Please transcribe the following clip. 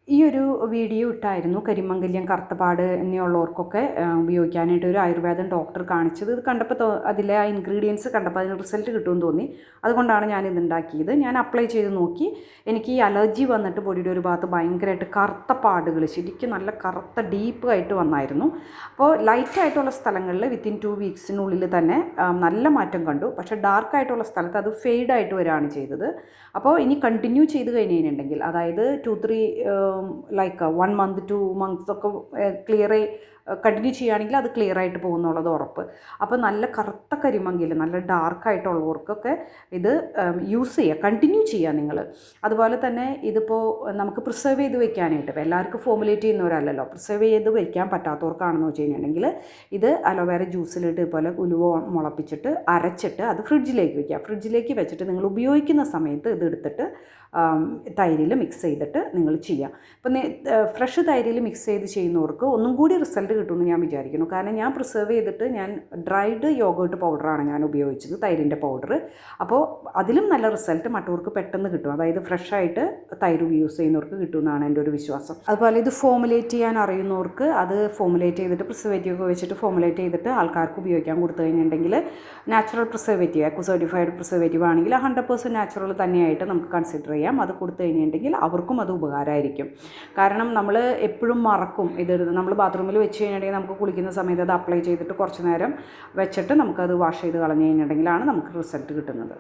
ഈ ഒരു വീഡിയോ ഇട്ടായിരുന്നു കരിമംഗല്യം, കറുത്തപാട് എന്നിവയുള്ളവർക്കൊക്കെ ഉപയോഗിക്കാനായിട്ട് ഒരു ആയുർവേദം ഡോക്ടർ കാണിച്ചത്. ഇത് കണ്ടപ്പോൾ അതിലെ ആ ഇൻഗ്രീഡിയൻസ് കണ്ടപ്പോൾ അതിന് റിസൾട്ട് കിട്ടുമെന്ന് തോന്നി. അതുകൊണ്ടാണ് ഞാനിത് ഉണ്ടാക്കിയത്. ഞാൻ അപ്ലൈ ചെയ്ത് നോക്കി. എനിക്ക് ഈ അലർജി വന്നിട്ട് ബോഡിയുടെ ഒരു ഭാഗത്ത് ഭയങ്കരമായിട്ട് കറുത്ത പാടുകൾ, ശരിക്കും നല്ല കറുത്ത ഡീപ്പായിട്ട് വന്നായിരുന്നു. അപ്പോൾ ലൈറ്റായിട്ടുള്ള സ്ഥലങ്ങളിൽ വിത്തിൻ 2 വീക്സിനുള്ളിൽ തന്നെ നല്ല മാറ്റം കണ്ടു. പക്ഷേ ഡാർക്കായിട്ടുള്ള സ്ഥലത്ത് അത് ഫെയ്ഡായിട്ട് വരികയാണ് ചെയ്തത്. അപ്പോൾ ഇനി കണ്ടിന്യൂ ചെയ്ത് കഴിഞ്ഞിട്ടുണ്ടെങ്കിൽ, അതായത് 2-3 ലൈക്ക് 1 മന്ത് 2 മന്ത്സ് ഒക്കെ ക്ലിയറായി കണ്ടിന്യൂ ചെയ്യുകയാണെങ്കിൽ അത് ക്ലിയർ ആയിട്ട് പോകുന്നുള്ളത് ഉറപ്പ്. അപ്പോൾ നല്ല കറുത്ത കരിമംഗിൽ, നല്ല ഡാർക്കായിട്ടുള്ളവർക്കൊക്കെ ഇത് യൂസ് ചെയ്യുക, കണ്ടിന്യൂ ചെയ്യുക നിങ്ങൾ. അതുപോലെ തന്നെ ഇതിപ്പോൾ നമുക്ക് പ്രിസർവ് ചെയ്ത് വെക്കാനായിട്ട്, ഇപ്പോൾ എല്ലാവർക്കും ഫോമുലേറ്റ് ചെയ്യുന്നവരല്ലല്ലോ, പ്രിസർവ് ചെയ്ത് വെക്കാൻ പറ്റാത്തവർക്കാണെന്ന് വെച്ച് കഴിഞ്ഞിട്ടുണ്ടെങ്കിൽ ഇത് അലോവേര ജ്യൂസിലിട്ട് ഇതുപോലെ ഉലുവ മുളപ്പിച്ചിട്ട് അരച്ചിട്ട് അത് ഫ്രിഡ്ജിലേക്ക് വെക്കുക. ഫ്രിഡ്ജിലേക്ക് വെച്ചിട്ട് നിങ്ങൾ ഉപയോഗിക്കുന്ന സമയത്ത് ഇത് എടുത്തിട്ട് തൈരിൽ മിക്സ് ചെയ്തിട്ട് നിങ്ങൾ ചെയ്യാം. ഇപ്പം ഫ്രഷ് തൈരിൽ മിക്സ് ചെയ്ത് ചെയ്യുന്നവർക്ക് ഒന്നും കൂടി റിസൾട്ട് കിട്ടുമെന്ന് ഞാൻ വിചാരിക്കുന്നു. കാരണം ഞാൻ പ്രിസർവ് ചെയ്തിട്ട് ഞാൻ ഡ്രൈഡ് യോഗേർട്ട് പൗഡറാണ് ഞാൻ ഉപയോഗിച്ചത്, തൈരിൻ്റെ പൗഡർ. അപ്പോൾ അതിലും നല്ല റിസൾട്ട് മറ്റവർക്ക് പെട്ടെന്ന് കിട്ടും. അതായത് ഫ്രഷായിട്ട് തൈര് യൂസ് ചെയ്യുന്നവർക്ക് കിട്ടുമെന്നാണ് എൻ്റെ ഒരു വിശ്വാസം. അതുപോലെ ഇത് ഫോമുലേറ്റ് ചെയ്യാൻ അറിയുന്നവർക്ക് അത് ഫോമുലേറ്റ് ചെയ്തിട്ട് പ്രിസർവേറ്റീവ് ഒക്കെ വെച്ചിട്ട് ഫോമുലേറ്റ് ചെയ്തിട്ട് ആൾക്കാർക്ക് ഉപയോഗിക്കാൻ കൊടുത്തു കഴിഞ്ഞിട്ടുണ്ടെങ്കിൽ natural preservative, eco certified preservative ആണെങ്കിൽ 100% നാച്ചുറൽ തന്നെയായിട്ട് നമുക്ക് കൺസിഡർ ചെയ്യാം. അത് കൊടുത്തു കഴിഞ്ഞിട്ടുണ്ടെങ്കിൽ അവർക്കും അത് ഉപകാരമായിരിക്കും. കാരണം നമ്മൾ എപ്പോഴും മറക്കും ഇത്. നമ്മൾ ബാത്റൂമിൽ വെച്ച് കഴിഞ്ഞിട്ടുണ്ടെങ്കിൽ നമുക്ക് കുളിക്കുന്ന സമയത്ത് അത് അപ്ലൈ ചെയ്തിട്ട് കുറച്ച് നേരം വെച്ചിട്ട് നമുക്കത് വാഷ് ചെയ്ത് കളഞ്ഞു കഴിഞ്ഞിട്ടുണ്ടെങ്കിലാണ് നമുക്ക് റിസൾട്ട് കിട്ടുന്നത്.